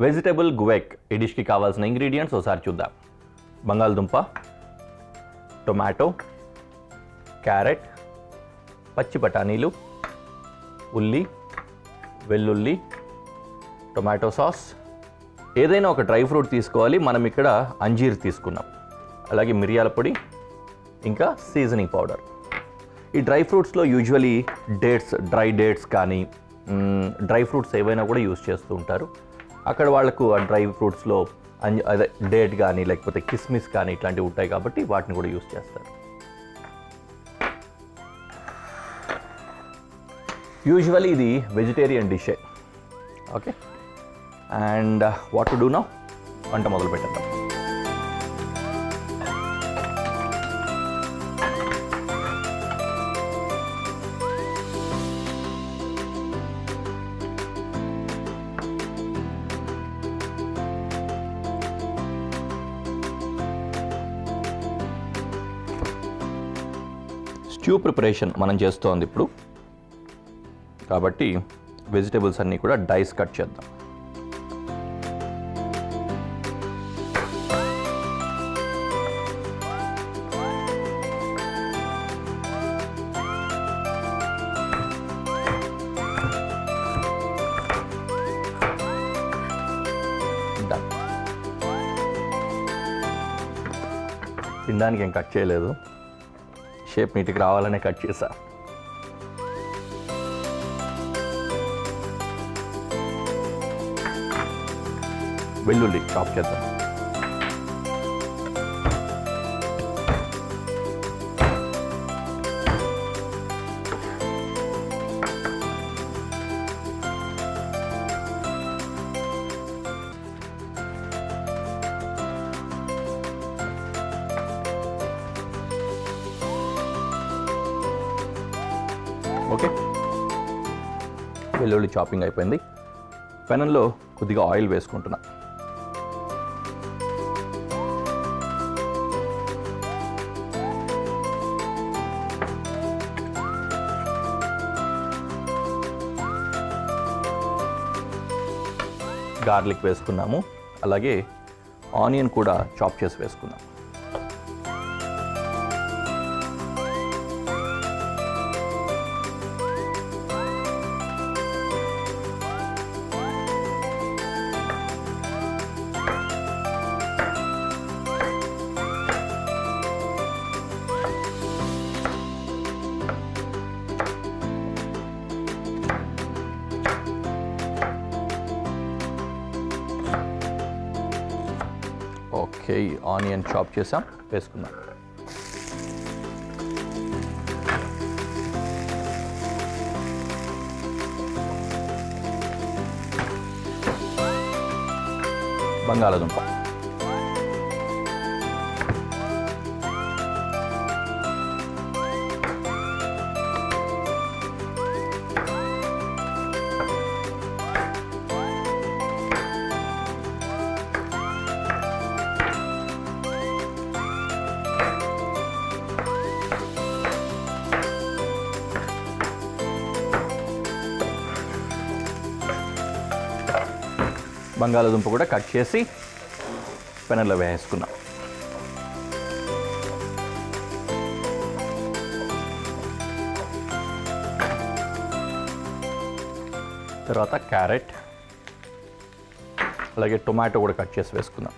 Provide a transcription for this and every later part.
Vegetable గువెక్ ఈ డిష్కి కావాల్సిన ingredients ఒకసారి చూద్దాం. బంగాళదుంప, టొమాటో, క్యారెట్, పచ్చి బఠానీలు, ఉల్లి, వెల్లుల్లి, టొమాటో సాస్. ఏదైనా ఒక డ్రై ఫ్రూట్ తీసుకోవాలి. మనం ఇక్కడ అంజీర్ తీసుకున్నాం. అలాగే మిరియాల పొడి, ఇంకా సీజనింగ్ పౌడర్. ఈ డ్రై ఫ్రూట్స్లో యూజువలీ డేట్స్, డ్రై డేట్స్ కానీ డ్రై ఫ్రూట్స్ ఏవైనా కూడా యూజ్ చేస్తూ ఉంటారు. అక్కడ వాళ్ళకు ఆ డ్రై ఫ్రూట్స్లో అదే డేట్ కానీ లేకపోతే కిస్మిస్ కానీ ఇట్లాంటివి ఉంటాయి కాబట్టి వాటిని కూడా యూజ్ చేస్తారు. యూజువల్లీ ఇది వెజిటేరియన్ డిషే. Okay, and what to do now? వంట మొదలు పెట్టేద్దాం. స్ట్యూ ప్రిపరేషన్ మనం చేస్తోంది ఇప్పుడు, కాబట్టి వెజిటేబుల్స్ అన్నీ కూడా డైస్ కట్ చేద్దాం. తినడానికి ఏం కట్ చేయలేదు, షేప్ నీటికి రావాలనే కట్ చేసా. వెల్లుల్లి చాప్ చేద్దాం. ఓకే, వెల్లుల్లి చాపింగ్ అయిపోయింది. పెనంలో కొద్దిగా ఆయిల్ వేసుకుంటున్నా. గార్లిక్ వేసుకున్నాము, అలాగే ఆనియన్ కూడా చాప్ చేసి వేసుకున్నాం. ఓకే, ఆనియన్ చాప్ చేసాం, వేసుకుందాం. బంగాళదుంప, బంగాళదుంప కూడా కట్ చేసి పెనంలో వేసుకున్నాం. తర్వాత క్యారెట్, అలాగే టొమాటో కూడా కట్ చేసి వేసుకుందాం.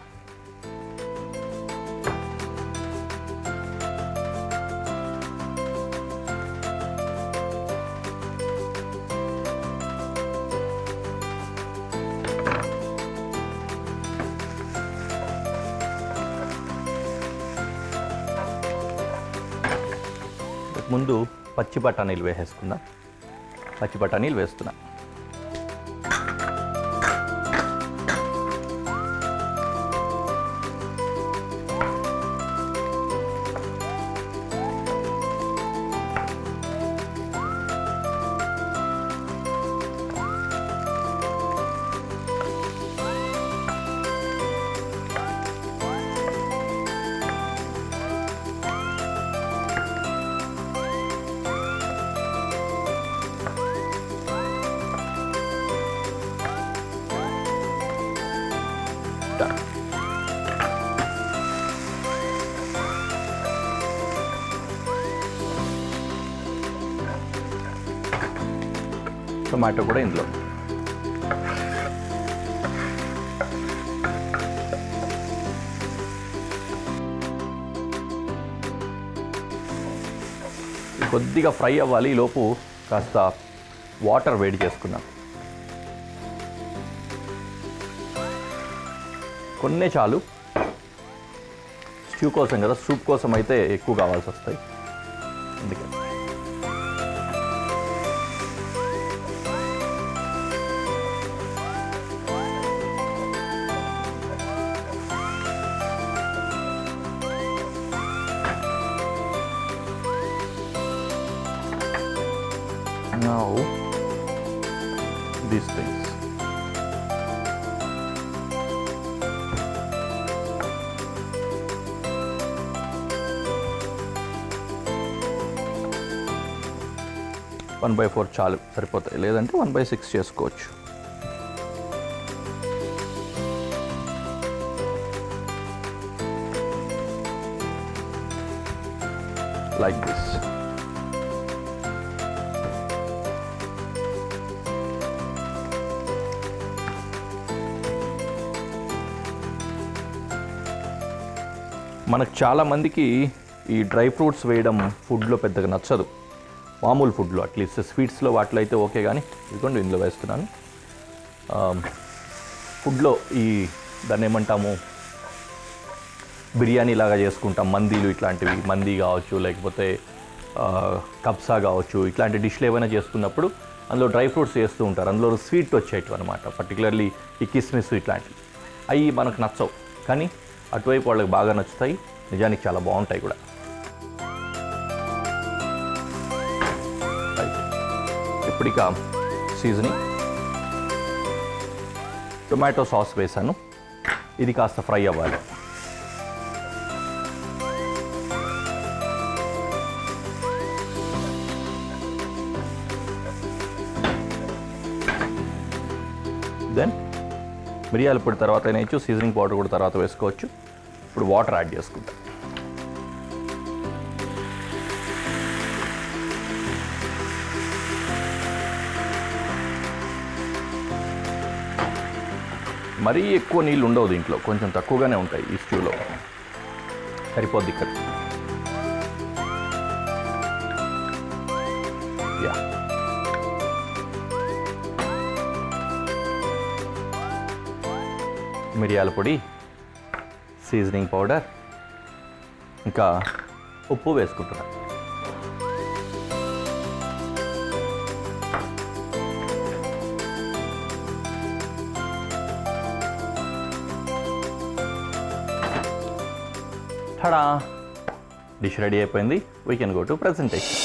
ముందు పచ్చి బఠానీలు వేసేసుకుందాం. పచ్చి బఠానీలు వేస్తున్నా. Done. టొమాటో కూడా ఇందులో. కొద్దిగా ఫ్రై అవ్వాలి. ఈలోపు కాస్త వాటర్ వేడి చేసుకున్నాం. కొన్నే చాలు. స్ట్యూ కోసం కదా, సూప్ కోసం అయితే ఎక్కువ కావాల్సి వస్తాయి అందుకని. Now these things. One by 4 చాలు సరిపోతాయి, లేదంటే 1/6 చేసుకోవచ్చు. Like this. మనకు చాలామందికి ఈ డ్రై ఫ్రూట్స్ వేయడం ఫుడ్లో పెద్దగా నచ్చదు. మామూలు ఫుడ్లో అట్లీస్ట్ స్వీట్స్లో వాటిలో అయితే ఓకే, కానీ ఇదిగోండి ఇందులో వేస్తున్నాను. ఫుడ్లో ఈ దాన్ని ఏమంటాము, బిర్యానీ లాగా చేసుకుంటాం, మందీలు ఇట్లాంటివి, మందీ కావచ్చు, లేకపోతే కబ్సా కావచ్చు, ఇట్లాంటి డిష్లు ఏమైనా చేసుకున్నప్పుడు అందులో డ్రై ఫ్రూట్స్ వేస్తూ ఉంటారు. అందులో స్వీట్ వచ్చేటివి అనమాట, పర్టికులర్లీ ఈ కిస్మిస్ ఇట్లాంటివి. అవి మనకు నచ్చవు, కానీ అటువైపు వాళ్ళకి బాగా నచ్చుతాయి, నిజానికి చాలా బాగుంటాయి కూడా. ఇప్పుడు ఇక సీజనింగ్, టొమాటో సాస్ వేసాను, ఇది కాస్త ఫ్రై అవ్వాలి. దెన్ మిరియాల పొడి తర్వాత వేయచ్చు, సీజనింగ్ పౌడర్ కూడా తర్వాత వేసుకోవచ్చు. ఇప్పుడు వాటర్ యాడ్ చేసుకుంటాం. మరీ ఎక్కువ నీళ్ళు ఉండవు దీంట్లో, కొంచెం తక్కువగానే ఉంటాయి ఈ స్ట్యూలో, సరిపోద్ది ఇక్కడ. యా, మిరియాల పొడి, సీజనింగ్ పౌడర్, ఇంకా ఉప్పు వేసుకుంటున్నాను. టడా, డిష్ రెడీ అయిపోయింది. We can go to presentation.